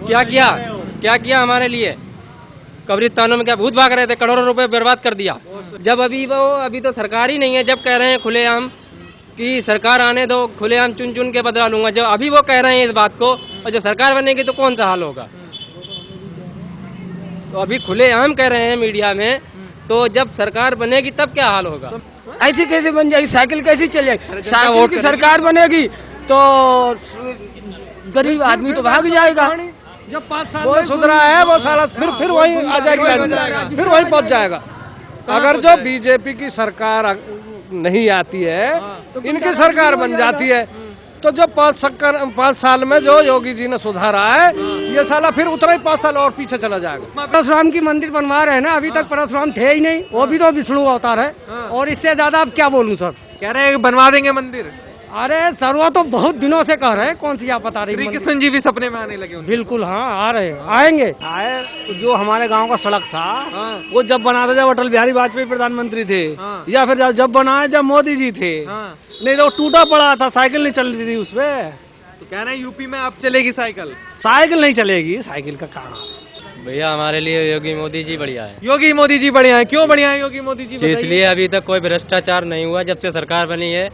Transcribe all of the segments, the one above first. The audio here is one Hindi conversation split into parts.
क्या किया हमारे लिए। कब्रिस्तानों में क्या भूत भाग रहे थे, करोड़ों रुपए बर्बाद कर दिया। जब अभी तो सरकार ही नहीं है, जब कह रहे हैं खुलेआम कि सरकार आने दो, खुलेआम चुन चुन के बदला लूंगा, जब अभी वो कह रहे हैं इस बात को, और जब सरकार बनेगी तो कौन सा हाल होगा। तो अभी खुलेआम कह रहे हैं मीडिया में, तो जब सरकार बनेगी तब क्या हाल होगा। ऐसी कैसे बन जाएगी, साइकिल कैसी चलेगी। साइकिल की सरकार बनेगी तो गरीब आदमी तो भाग जाएगा। जब 5 साल में सुधरा है वो साला फिर वही आ जाएगी, फिर वही पहुंच जाएगा। अगर जो बीजेपी की सरकार नहीं आती है, इनकी सरकार बन जाती है, तो जो 5 साल में जो योगी जी ने सुधारा है, ये साला फिर उतना ही 5 साल और पीछे चला जाएगा। परशुराम की मंदिर बनवा रहे हैं ना, अभी तक परशुराम थे ही नहीं, वो भी तो विष्णु अवतार है। और इससे ज्यादा अब क्या बोलूं सर। कह रहे हैं बनवा देंगे मंदिर। अरे सर वो तो बहुत दिनों से कह रहे हैं, कौन सी आप बता रही। श्री कृष्ण जी भी सपने में आने लगे। बिल्कुल हाँ, आ रहे आएंगे। जो हमारे गांव का सड़क था, वो जब बना था जब अटल बिहारी वाजपेयी प्रधानमंत्री थे, या फिर जब बना है जब मोदी जी थे। नहीं तो टूटा पड़ा था, साइकिल नहीं चल रही थी उसपे। तो कह रहे हैं यूपी में अब चलेगी साइकिल। साइकिल नहीं चलेगी, साइकिल का कारण भैया हमारे लिए योगी मोदी जी बढ़िया है। योगी मोदी जी बढ़िया है। क्यों बढ़िया है योगी मोदी जी? इसलिए अभी तक कोई भ्रष्टाचार नहीं हुआ जब से सरकार बनी है।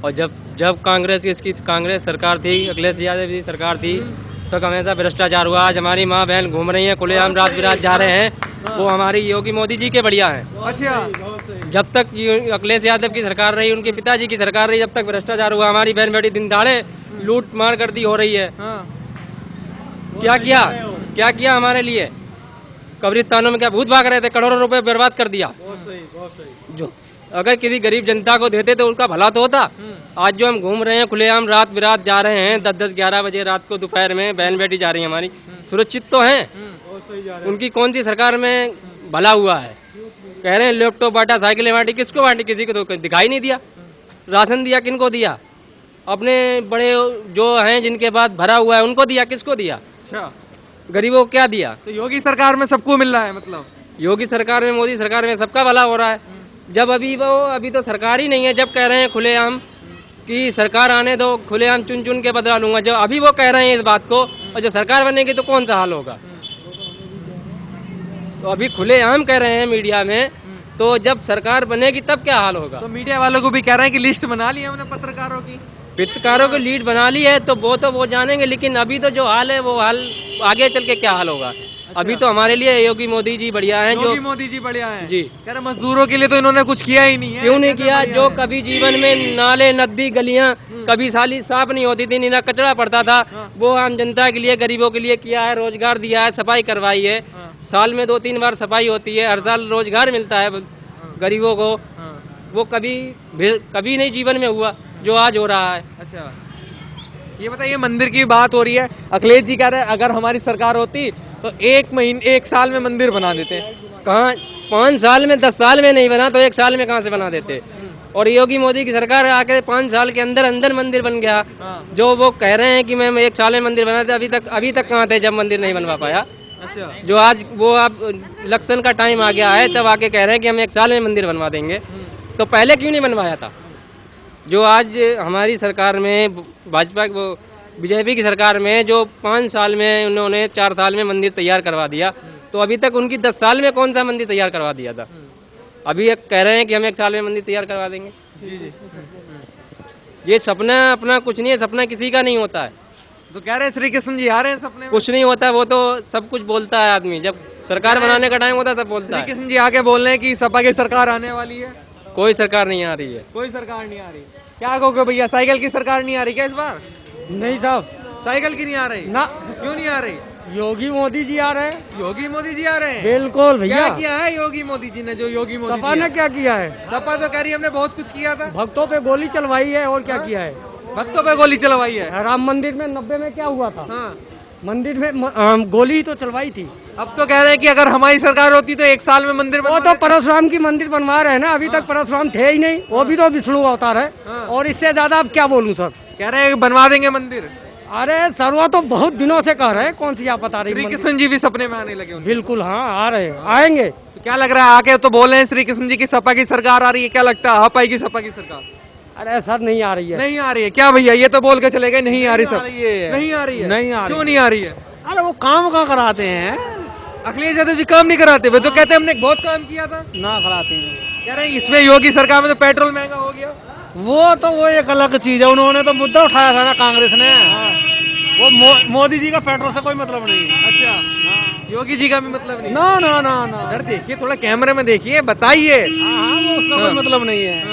और जब कांग्रेस सरकार थी, अखिलेश यादव की सरकार थी, तो हमेशा भ्रष्टाचार हुआ। आज हमारी माँ बहन घूम रही हैं, खुलेआम रात बिरात जा रहे हैं, वो हमारी योगी मोदी जी के बढ़िया हैं। अच्छा, जब तक अखिलेश यादव की सरकार रही, उनके पिताजी की सरकार रही, जब तक भ्रष्टाचार हुआ, हमारी बहन बेटी दिन दहाड़े लूट मार कर दी हो रही है। क्या किया हमारे लिए। कब्रिस्तानों में क्या भूत भाग रहे थे, करोड़ों रुपए बर्बाद कर दिया। जो अगर किसी गरीब जनता को देते तो उसका भला तो होता। आज जो हम घूम रहे हैं खुलेआम रात बिरात जा रहे हैं, 10-11 बजे रात को, दोपहर में बहन बेटी जा रही है हमारी, सुरक्षित तो हैं। उनकी कौन सी सरकार में भला हुआ है। कह रहे हैं लैपटॉप बांटा, साइकिलें बांटी, किसको बांटी, किसी को तो दिखाई नहीं दिया। राशन दिया, किनको दिया, अपने बड़े जो हैं जिनके पास भरा हुआ है उनको दिया, किसको दिया। अच्छा, गरीबों को क्या दिया। तो योगी सरकार में सबको मिल रहा है। मतलब योगी सरकार में, मोदी सरकार में सबका भला हो रहा है। जब अभी तो सरकार ही नहीं है, जब कह रहे हैं खुलेआम कि सरकार आने दो, खुलेआम चुन चुन के बदला लूंगा, जब अभी वो कह रहे हैं इस बात को, और जब सरकार बनेगी तो कौन सा हाल होगा। तो अभी खुलेआम कह रहे हैं मीडिया में, तो जब सरकार बनेगी तब क्या हाल होगा। तो मीडिया वालों को भी कह रहे हैं कि लिस्ट बना ली हमने पत्रकारों की। पत्रकारों की लीड बना ली है तो वो जानेंगे, लेकिन अभी तो जो हाल है वो हाल आगे चल के क्या हाल होगा। अभी तो हमारे लिए योगी मोदी जी बढ़िया हैं। योगी मोदी जी बढ़िया हैं जी। कह रहे मजदूरों के लिए तो इन्होंने कुछ किया ही नहीं है। क्यों नहीं किया। जो कभी जीवन में नाले नदी गलियां कभी साली साफ नहीं होती थी, नीला कचरा पड़ता था, वो आम जनता के लिए, गरीबों के लिए किया है। रोजगार दिया है, सफाई करवाई है, साल में 2-3 बार सफाई होती है, हर साल रोजगार मिलता है गरीबों को। वो कभी नहीं जीवन में हुआ जो आज हो रहा है। अच्छा, ये बताइए, मंदिर की बात हो रही है, अखिलेश जी कह रहे हैं अगर हमारी सरकार होती तो 1 साल में मंदिर बना देते। कहाँ 5 साल में, 10 साल में नहीं बना तो 1 साल में कहाँ से बना देते। और योगी मोदी की सरकार आके 5 साल के अंदर मंदिर बन गया। जो वो कह रहे हैं कि मैं 1 साल में मंदिर बना दे, अभी तक कहाँ थे जब मंदिर नहीं बनवा पाया। अच्छा, जो आज वो अब इलेक्शन का टाइम आ गया है, तब आके कह रहे हैं कि हम 1 साल में मंदिर बनवा देंगे। तो पहले क्यों नहीं बनवाया था। जो आज हमारी सरकार में, भाजपा वो बीजेपी की सरकार में, जो 5 साल में उन्होंने 4 साल में मंदिर तैयार करवा दिया, तो अभी तक उनकी 10 साल में कौन सा मंदिर तैयार करवा दिया था। अभी एक कह रहे हैं कि हम 1 साल में मंदिर तैयार करवा देंगे। ये सपना अपना कुछ नहीं है, सपना किसी का नहीं होता है। तो कह रहे हैं श्री कृष्ण जी आ रहे हैं सपने में। कुछ नहीं होता, वो तो सब कुछ बोलता है आदमी, जब सरकार बनाने का टाइम होता है तब बोलता है। श्री कृष्ण जी आके बोल रहे हैं कि सपा की सरकार आने वाली है। कोई सरकार नहीं आ रही है। कोई सरकार नहीं आ रही। क्या कहोगे भैया, साइकिल की सरकार नहीं आ रही क्या इस बार? नहीं साहब, साइकिल की नहीं आ रही ना। क्यों नहीं आ रही? योगी मोदी जी आ रहे हैं। योगी मोदी जी आ रहे हैं। बिल्कुल भैया। क्या किया है योगी मोदी जी ने? जो योगी मोदी सपा ने क्या किया है। सपा तो कह रही है हमने बहुत कुछ किया था। भक्तों पे गोली चलवाई है, और क्या किया है। भक्तों पे गोली चलवाई है। राम मंदिर में 90 में क्या हुआ था। हाँ। मंदिर में गोली तो चलवाई थी। अब तो कह रहे हैं कि अगर हमारी सरकार होती तो 1 साल में मंदिर वो तो परशुराम की मंदिर बनवा रहे हैं ना, अभी तक परशुराम थे ही नहीं, वो भी तो विष्णु अवतार है। और इससे ज्यादा अब क्या बोलूं सर। कह रहे हैं बनवा देंगे मंदिर। अरे सर वो तो बहुत दिनों से कह रहे हैं, कौन सी आप बता रही। श्री कृष्ण जी भी सपने में आने लगे। बिल्कुल हाँ, आ रहे आएंगे। तो क्या लग रहा है, आके तो बोल रहे हैं श्री कृष्ण जी की सपा की सरकार आ रही है, क्या लगता है आ पाएगी सपा की सरकार? अरे सर नहीं आ रही है। नहीं आ रही है क्या भैया? ये तो बोल के चले गए नहीं आ रही। सब नहीं आ रही है। नहीं आ रही है। नहीं आ रही। क्यों नहीं आ रही है? अरे वो काम कहाँ कराते हैं, अखिलेश यादव जी काम नहीं कराते, वो तो कहते हैं हमने बहुत काम किया था। ना कराते हैं। कह रहे हैं इसमें योगी सरकार में तो पेट्रोल महंगा हो गया। वो एक अलग चीज है, उन्होंने तो मुद्दा उठाया था ना कांग्रेस ने। वो मोदी जी का पेट्रोल से कोई मतलब नहीं। अच्छा, योगी जी का भी मतलब नहीं। ना ना ना ना, इधर देखिए, थोड़ा कैमरे में देखिए, बताइए। हाँ, वो उसका कोई मतलब नहीं है।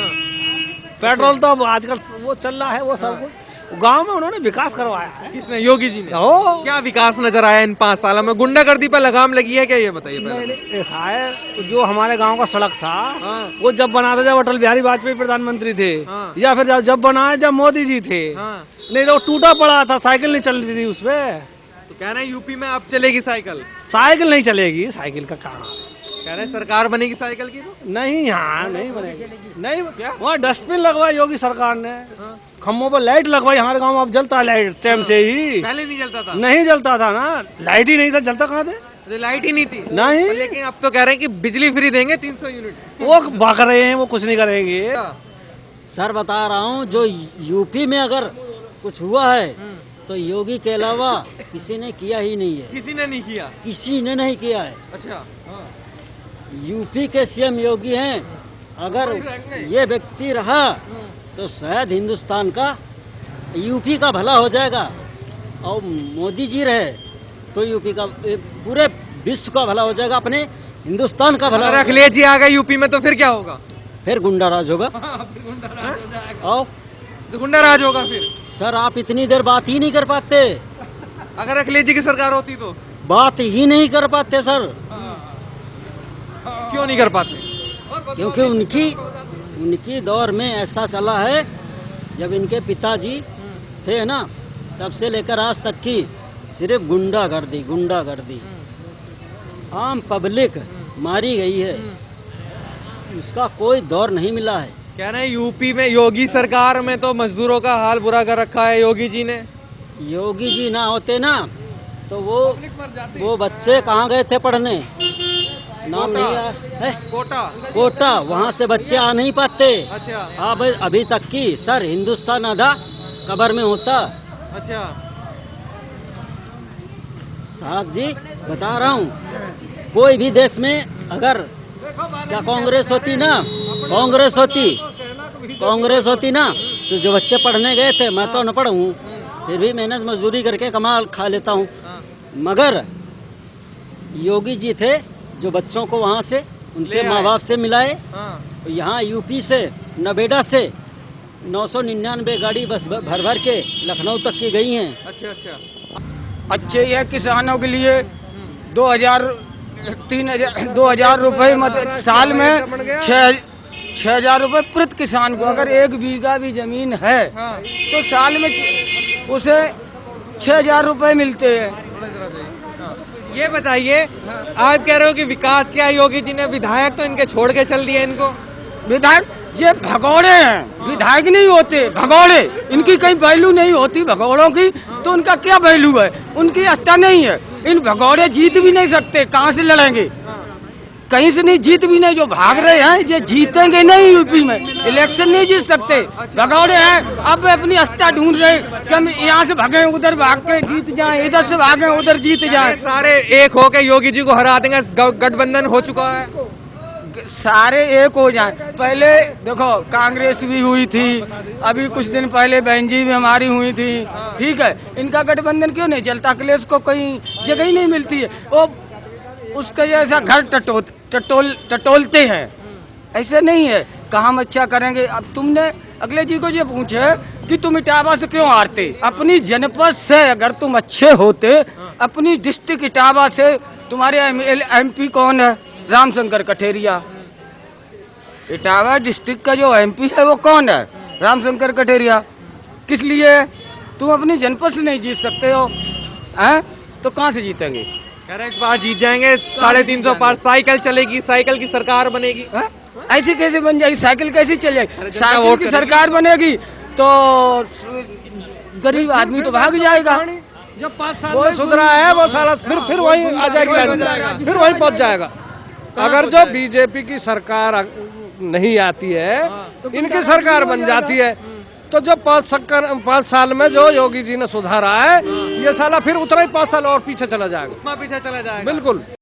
पेट्रोल तो अब आजकल वो चल रहा है, वो सब कुछ गांव में उन्होंने विकास करवाया है। किसने? योगी जी ने। ओ, क्या विकास नजर आया इन 5 सालों में? गुंडागर्दी पर लगाम लगी है क्या, ये बताइए नहीं, पहले। नहीं, ऐसा है, जो हमारे गांव का सड़क था हाँ। वो जब बना था, जब अटल बिहारी वाजपेयी प्रधानमंत्री थे, हाँ। या फिर जब बना है जब मोदी जी थे। हाँ। नहीं तो वो टूटा पड़ा था, साइकिल नहीं चल रही थी उसपे। तो कह रहे हैं यूपी में अब चलेगी साइकिल। साइकिल नहीं चलेगी, साइकिल का कारण कह रहे हैं सरकार बनेगी साइकिल की तो। नहीं, यहाँ नहीं बनेगी। नहीं, वहाँ डस्टबिन लगवाया योगी सरकार ने, खम्भों पर लाइट लगवाई। हमारे गांव में अब जलता है लाइट टाइम से ही। पहले नहीं जलता था। नहीं जलता था ना, लाइट ही नहीं था, जलता कहाँ थे? तो लाइट ही नहीं थी। नहीं, लेकिन अब तो कह रहे हैं कि बिजली फ्री देंगे 300 यूनिट। वो भाग रहे हैं, वो कुछ नहीं करेंगे। सर बता रहा हूँ, जो यूपी में अगर कुछ हुआ है तो योगी के अलावा किसी ने किया ही नहीं है। किसी ने नहीं किया। किसी ने नहीं किया है। अच्छा। यूपी के सीएम योगी हैं। अगर ये व्यक्ति रहा तो शायद हिंदुस्तान का, यूपी का भला हो जाएगा। और मोदी जी रहे तो यूपी का, पूरे विश्व का भला हो जाएगा, अपने हिंदुस्तान का भला अगर होगा। अखिलेश जी आ गए यूपी में तो फिर क्या होगा? फिर गुंडा राज होगा। और तो गुंडा राज होगा फिर। सर आप इतनी देर बात ही नहीं कर पाते, अगर अखिलेश जी की सरकार होती तो बात ही नहीं कर पाते सर, क्यों नहीं कर पाते? क्योंकि उनकी दौर में ऐसा चला है, जब इनके पिताजी थे ना, तब से लेकर आज तक की सिर्फ गुंडागर्दी, आम पब्लिक मारी गई है, उसका कोई दौर नहीं मिला है। कह रहे हैं यूपी में योगी सरकार में तो मजदूरों का हाल बुरा कर रखा है योगी जी ने। योगी जी ना होते ना तो वो बच्चे कहाँ गए थे पढ़ने, नाम नहीं है, कोटा, वहाँ से बच्चे आ नहीं पाते। अच्छा। अब अभी तक की सर हिंदुस्तान आधा कब्र में होता। अच्छा। साहब जी बता रहा हूँ, कोई भी देश में अगर क्या कांग्रेस होती ना तो जो बच्चे पढ़ने गए थे, मैं तो अनपढ़ हूँ, फिर भी मेहनत मजदूरी करके कमा खा लेता हूँ, मगर योगी जी थे जो बच्चों को वहाँ से उनके माँ बाप से मिलाए। यहाँ यूपी से, नवेदा से 999 गाड़ी बस भर भर के लखनऊ तक की गई हैं। अच्छा। अच्छे है किसानों के लिए। 2000 रुपए साल में 6,000 रुपए प्रति किसान को। अगर 1 बीघा भी जमीन है तो साल में उसे 6,000 रुपए मिलते हैं। ये बताइए, आप कह रहे हो कि विकास किया योगी जी ने, विधायक तो इनके छोड़ के चल दिए इनको। विधायक ये भगौड़े हैं, विधायक नहीं होते, भगौड़े। इनकी कहीं वैल्यू नहीं होती भगौड़ों की, तो उनका क्या वैल्यू है? उनकी हत्या नहीं है। इन भगौड़े जीत भी नहीं सकते, कहाँ से लड़ेंगे? कहीं से नहीं, जीत भी नहीं। जो भाग रहे हैं ये जीतेंगे नहीं, यूपी में इलेक्शन नहीं जीत सकते, भगौड़े हैं। अब अपनी हत्या ढूंढ रहे कि हम यहाँ से भागे उधर भाग के जीत जाएं, इधर से भागे उधर जीत जाएं। सारे एक होके योगी जी को हरा देंगे, गठबंधन हो चुका है, सारे एक हो जाएं। पहले देखो कांग्रेस भी हुई थी, अभी कुछ दिन पहले बहन जी भी हमारी हुई थी, ठीक है। इनका गठबंधन क्यों नहीं चलता? अखिलेश को कहीं जगह ही नहीं मिलती है, वो उसका जैसा घर टटोलते हैं। ऐसे नहीं है, काम अच्छा करेंगे। अब तुमने अखिलेश जी को ये पूछे कि तुम इटावा से क्यों हारते? अपनी जनपद से अगर तुम अच्छे होते, अपनी डिस्ट्रिक्ट इटावा से, तुम्हारे MP कौन है? रामशंकर कठेरिया। इटावा डिस्ट्रिक्ट का जो MP है वो कौन है? रामशंकर कठेरिया। किस लिए? तुम अपनी जनपद से नहीं जीत सकते हो, हैं? तो कहाँ से जीतेंगे? कह रहे हैं इस बार जीत जाएंगे। 350 पार साइकिल चलेगी, साइकिल की सरकार बनेगी। ऐसी कैसे बन जाएगी? साइकिल कैसी चलेगी? साइकिल की सरकार बनेगी तो गरीब आदमी तो भाग जाएगा। जब 5 साल में सुधरा है वो साला फिर वही आ जाएगी, फिर वही पहुंच जाएगा। अगर जो बीजेपी की सरकार नहीं आती है, इनकी सरकार बन जाती है, तो जो 5 साल में जो योगी जी ने सुधारा है, ये साला फिर उतना ही 5 साल और पीछे चला जाएगा। पीछे चला जाएगा। बिल्कुल।